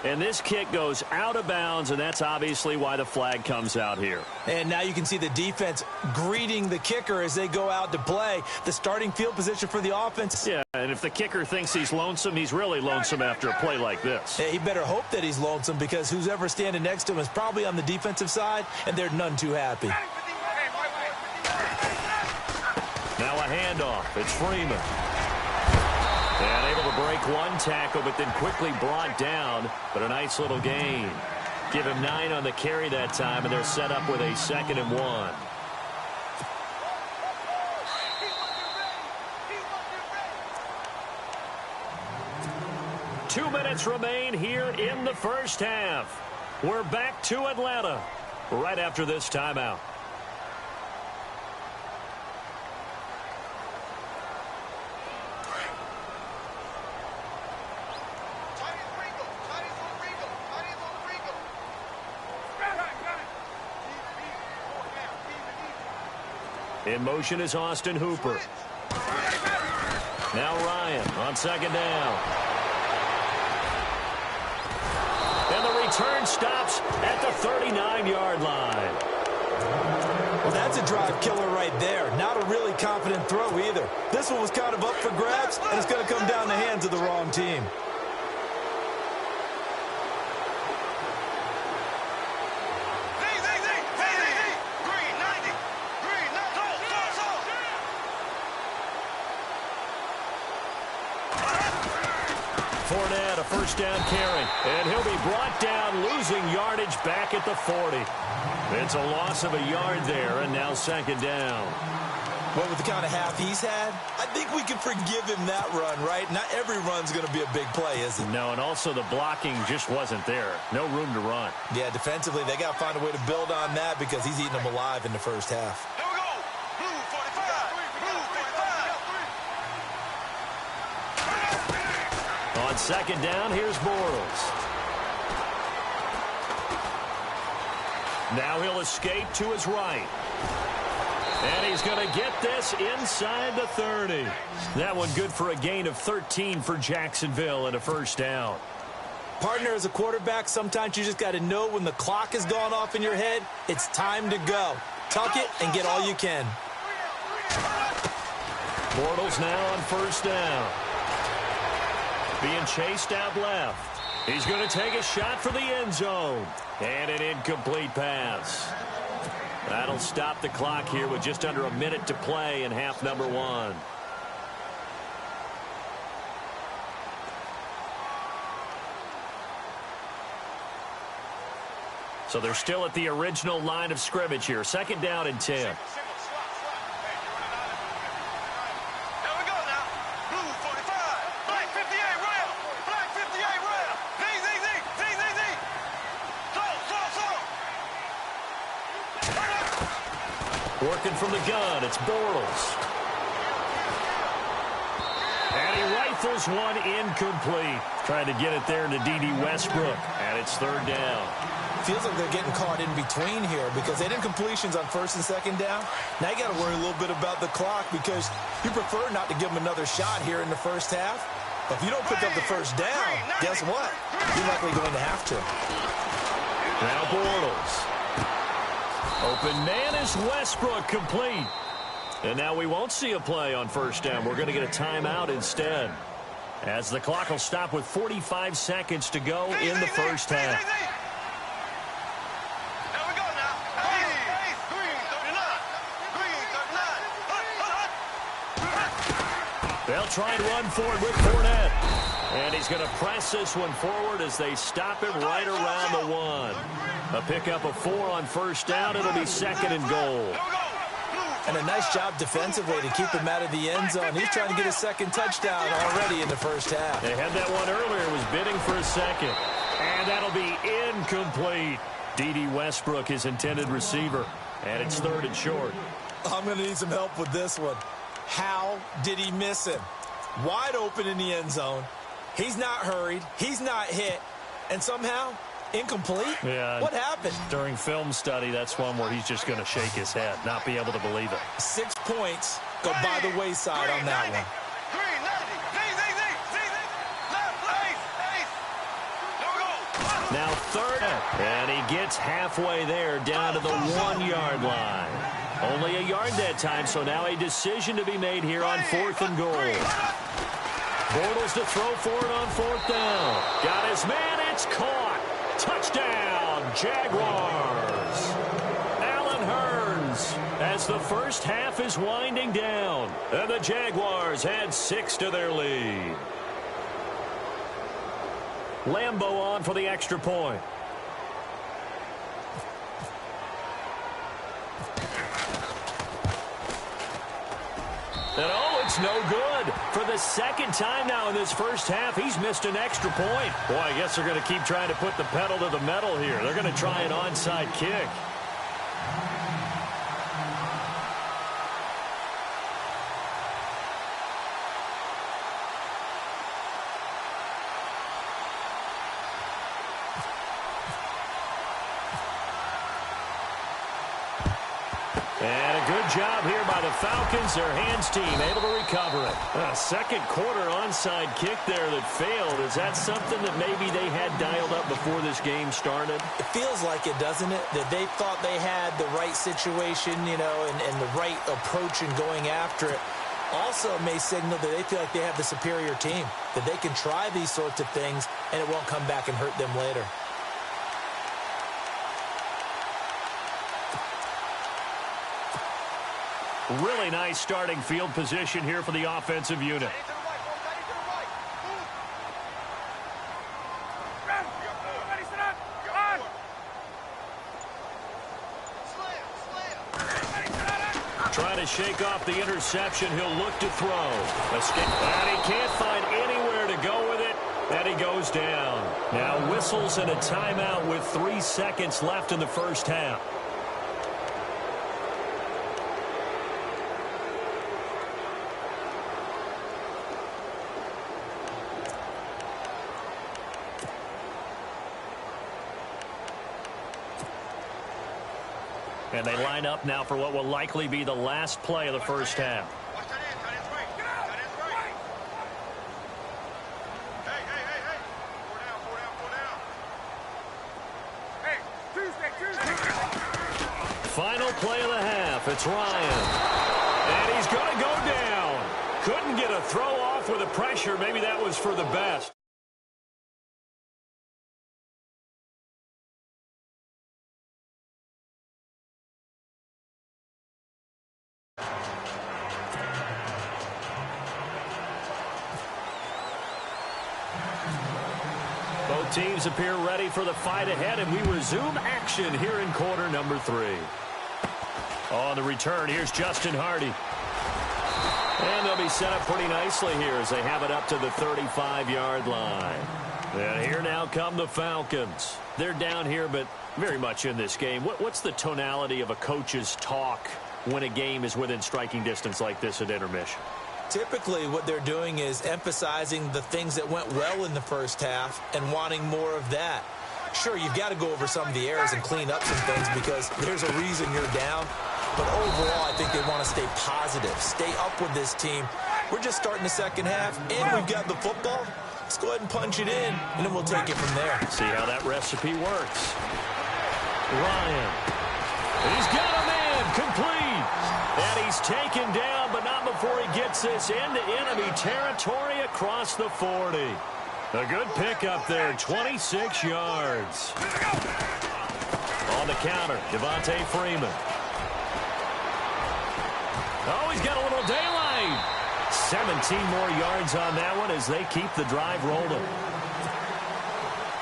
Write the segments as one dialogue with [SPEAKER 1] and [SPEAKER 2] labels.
[SPEAKER 1] And this kick goes out of bounds, and that's obviously why the flag comes out here.
[SPEAKER 2] And now you can see the defense greeting the kicker as they go out to play. The starting field position for the offense.
[SPEAKER 1] Yeah, and if the kicker thinks he's lonesome, he's really lonesome after a play like this.
[SPEAKER 2] Hey, he better hope that he's lonesome, because who's ever standing next to him is probably on the defensive side, and they're none too happy.
[SPEAKER 1] Now a handoff. It's Freeman. And able to break one tackle, but then quickly brought down. But a nice little gain. Give him 9 on the carry that time, and they're set up with a 2nd and 1. Two minutes remain here in the first half. We're back to Atlanta right after this timeout. In motion is Austin Hooper. Now Ryan on 2nd down. And the return stops at the 39-yard line.
[SPEAKER 2] Well, that's a drive killer right there. Not a really confident throw either. This one was kind of up for grabs, and it's going to come down the hands of the wrong team.
[SPEAKER 1] Fournette, a first down carry, and he'll be brought down, losing yardage back at the 40. It's a loss of a yard there, and now 2nd down.
[SPEAKER 2] Well, with the kind of half he's had, I think we can forgive him that run, right? Not every run's going to be a big play, is it?
[SPEAKER 1] No, and also the blocking just wasn't there. No room to run.
[SPEAKER 2] Yeah, defensively, they got to find a way to build on that, because he's eating them alive in the first half.
[SPEAKER 3] Here we go. Blue 45. Blue 45.
[SPEAKER 1] On 2nd down, here's Bortles. Now he'll escape to his right. And he's going to get this inside the 30. That one good for a gain of 13 for Jacksonville and a first down.
[SPEAKER 2] Partner, as a quarterback, sometimes you just got to know when the clock has gone off in your head, it's time to go. Tuck it and get all you can.
[SPEAKER 1] Bortles now on 1st down. Being chased out left. He's going to take a shot for the end zone. And an incomplete pass. That'll stop the clock here with just under a minute to play in half number 1. So they're still at the original line of scrimmage here. 2nd down and 10. Working from the gun, it's Bortles. And he rifles one incomplete. Trying to get it there to D.D. Westbrook. And it's 3rd down.
[SPEAKER 2] Feels like they're getting caught in between here, because they did completions on 1st and 2nd down. Now you got to worry a little bit about the clock, because you prefer not to give them another shot here in the first half. But if you don't pick up the first down, guess what? You're likely going to have to.
[SPEAKER 1] Now Bortles. Open man is Westbrook, complete. And now we won't see a play on 1st down. We're going to get a timeout instead, as the clock will stop with 45 seconds to go in the first half.
[SPEAKER 3] There we go now. Green 39.
[SPEAKER 1] They'll try and run forward with Fournette. And he's going to press this one forward as they stop him right around the 1. A pickup of 4 on 1st down. It'll be 2nd and goal.
[SPEAKER 2] And a nice job defensively to keep him out of the end zone. He's trying to get his 2nd touchdown already in the first half.
[SPEAKER 1] They had that one earlier. Was bidding for a 2nd. And that'll be incomplete. D.D. Westbrook, his intended receiver. And it's 3rd and short.
[SPEAKER 2] I'm going to need some help with this one. How did he miss him? Wide open in the end zone. He's not hurried. He's not hit. And somehow, incomplete?
[SPEAKER 1] Yeah.
[SPEAKER 2] What happened?
[SPEAKER 1] During film study, that's one where he's just going to shake his head, not be able to believe it.
[SPEAKER 2] 6 points go by the wayside on that one.
[SPEAKER 1] third. And he gets halfway there, down to the 1-yard line. Only a yard that time, so now a decision to be made here on 4th and goal. Bortles to throw for it on 4th down. Got his man. It's caught. Touchdown, Jaguars. Allen Hurns as the first half is winding down. And the Jaguars add 6 to their lead. Lambeau on for the extra point. And oh, it's no good. For the second time now in this first half, he's missed an extra point. Boy, I guess they're going to keep trying to put the pedal to the metal here. They're going to try an onside kick. And a good job here by the Falcons. Their hands team able to recover it. A second quarter onside kick there that failed. Is that something that maybe they had dialed up before this game started?
[SPEAKER 2] It feels like it, doesn't it? That they thought they had the right situation, you know, and the right approach in going after it. Also may signal that they feel like they have the superior team, that they can try these sorts of things and it won't come back and hurt them later.
[SPEAKER 1] Really nice starting field position here for the offensive unit. Trying to shake off the interception. He'll look to throw. Escape. And he can't find anywhere to go with it. And he goes down. Now whistles and a timeout with 3 seconds left in the first half. And they line up now for what will likely be the last play of the first half. Final play of the half. It's Ryan. And he's going to go down. Couldn't get a throw off with the pressure. Maybe that was for the best. Both teams appear ready for the fight ahead, and we resume action here in quarter number 3. On the return, here's Justin Hardy. And they'll be set up pretty nicely here as they have it up to the 35-yard line. And here now come the Falcons. They're down here, but very much in this game. What's the tonality of a coach's talk when a game is within striking distance like this at intermission?
[SPEAKER 2] Typically, what they're doing is emphasizing the things that went well in the first half and wanting more of that. Sure, you've got to go over some of the errors and clean up some things because there's a reason you're down. But overall, I think they want to stay positive, stay up with this team. We're just starting the second half, and we've got the football. Let's go ahead and punch it in, and then we'll take it from there.
[SPEAKER 1] See how that recipe works. Ryan. He's got a man complete. And he's taken down, but not before he gets this into enemy territory across the 40. A good pickup there, 26 yards. On the counter, Devontae Freeman. Oh, he's got a little daylight. 17 more yards on that one as they keep the drive rolling.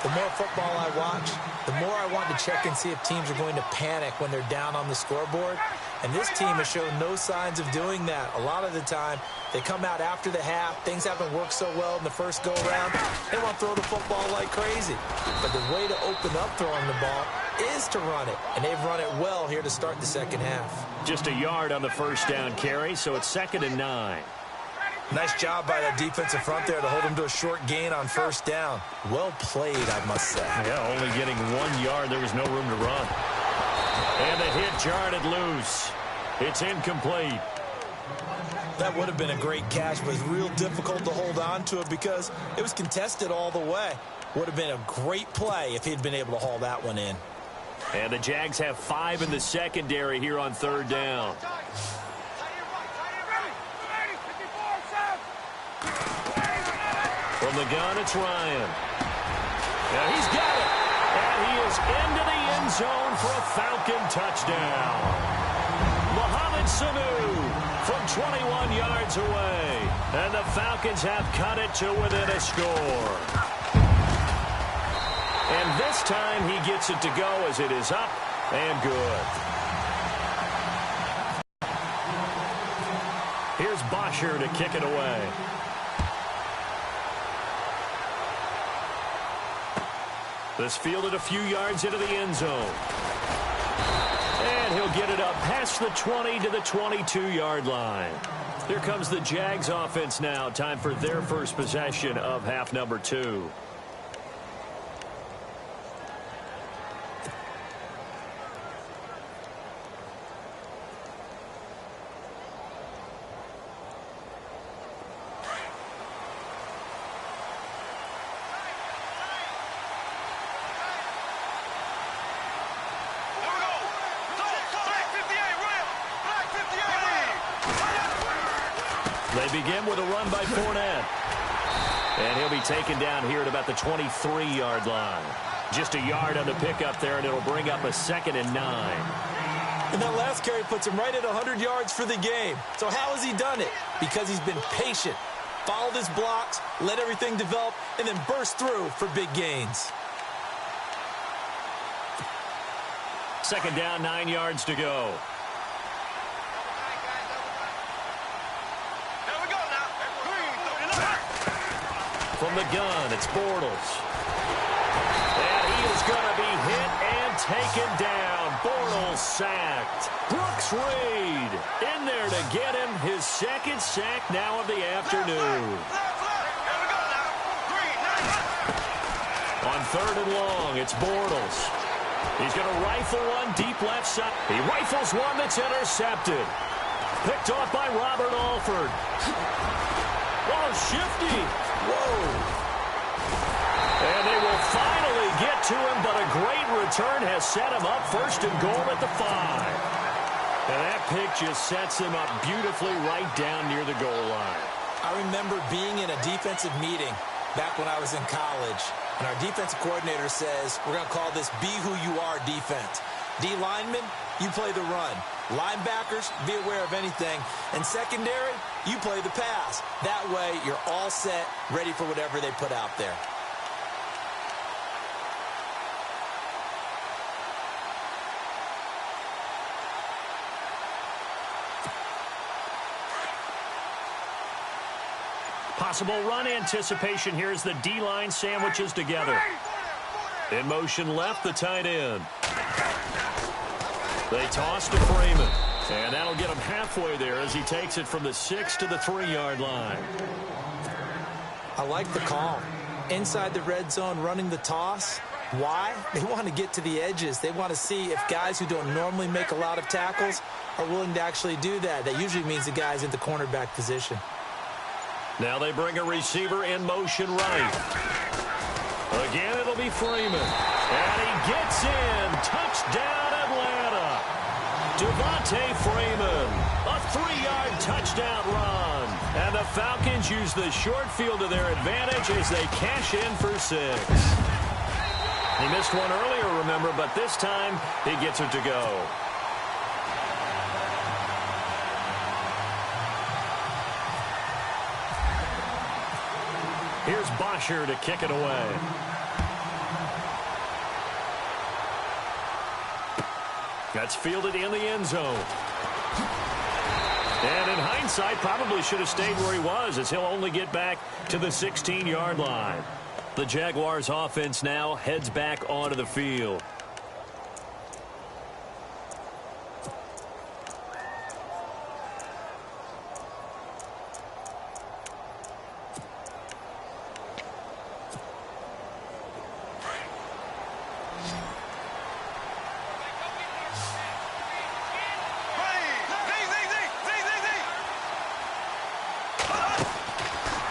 [SPEAKER 2] The more football I watch, the more I want to check and see if teams are going to panic when they're down on the scoreboard. And this team has shown no signs of doing that. A lot of the time, they come out after the half. Things haven't worked so well in the first go-around. They want to throw the football like crazy. But the way to open up throwing the ball is to run it. And they've run it well here to start the second half.
[SPEAKER 1] Just a yard on the first down carry, so it's 2nd and 9.
[SPEAKER 2] Nice job by that defensive front there to hold them to a short gain on first down. Well played, I must say.
[SPEAKER 1] Yeah, only getting 1 yard. There was no room to run. And the hit jarred it loose. It's incomplete.
[SPEAKER 2] That would have been a great catch, but it's real difficult to hold on to it because it was contested all the way. Would have been a great play if he'd been able to haul that one in.
[SPEAKER 1] And the Jags have 5 in the secondary here on 3rd down. From the gun, it's Ryan. And he's got it. And he is into the end zone for a Falcon touchdown. Mohamed Sanu from 21 yards away. And the Falcons have cut it to within a score. And this time he gets it to go as it is up and good. Here's Bosher to kick it away. This fielded a few yards into the end zone. And he'll get it up past the 20 to the 22-yard line. Here comes the Jags offense now. Time for their first possession of half number 2. They begin with a run by Fournette. And he'll be taken down here at about the 23-yard line. Just a yard on the pickup there, and it'll bring up a 2nd and 9.
[SPEAKER 2] And that last carry puts him right at 100 yards for the game. So how has he done it? Because he's been patient, followed his blocks, let everything develop, and then burst through for big gains.
[SPEAKER 1] 2nd down, 9 yards to go. From the gun, it's Bortles. And he is going to be hit and taken down. Bortles sacked. Brooks Reed in there to get him his 2nd sack now of the afternoon. On 3rd and long, it's Bortles. He's going to rifle one deep left side. He rifles one that's intercepted. Picked off by Robert Alford. Oh, shifty. Whoa. And they will finally get to him, but a great return has set him up 1st and goal at the 5. And that pick just sets him up beautifully right down near the goal line.
[SPEAKER 2] I remember being in a defensive meeting back when I was in college, and our defensive coordinator says, we're going to call this be who you are defense. D linemen, you play the run. Linebackers, be aware of anything. And secondary, you play the pass. That way, you're all set, ready for whatever they put out there.
[SPEAKER 1] Possible run anticipation here as the D-line sandwiches together. In motion left, the tight end. They toss to Freeman. And that'll get him halfway there as he takes it from the 6 to the 3-yard line.
[SPEAKER 2] I like the call. Inside the red zone running the toss. Why? They want to get to the edges. They want to see if guys who don't normally make a lot of tackles are willing to actually do that. That usually means the guy's in the cornerback position.
[SPEAKER 1] Now they bring a receiver in motion right. Again, it'll be Freeman. And he gets in. Touchdown, Atlanta. Devontae Freeman. A 3-yard touchdown run. And the Falcons use the short field to their advantage as they cash in for 6. He missed one earlier, remember, but this time he gets it to go. Here's Bosher to kick it away. That's fielded in the end zone. And in hindsight, probably should have stayed where he was as he'll only get back to the 16-yard line. The Jaguars offense now heads back onto the field.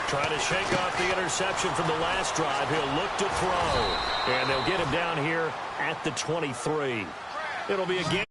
[SPEAKER 1] Trying to shake off the interception from the last drive. He'll look to throw. And they'll get him down here at the 23. It'll be a game.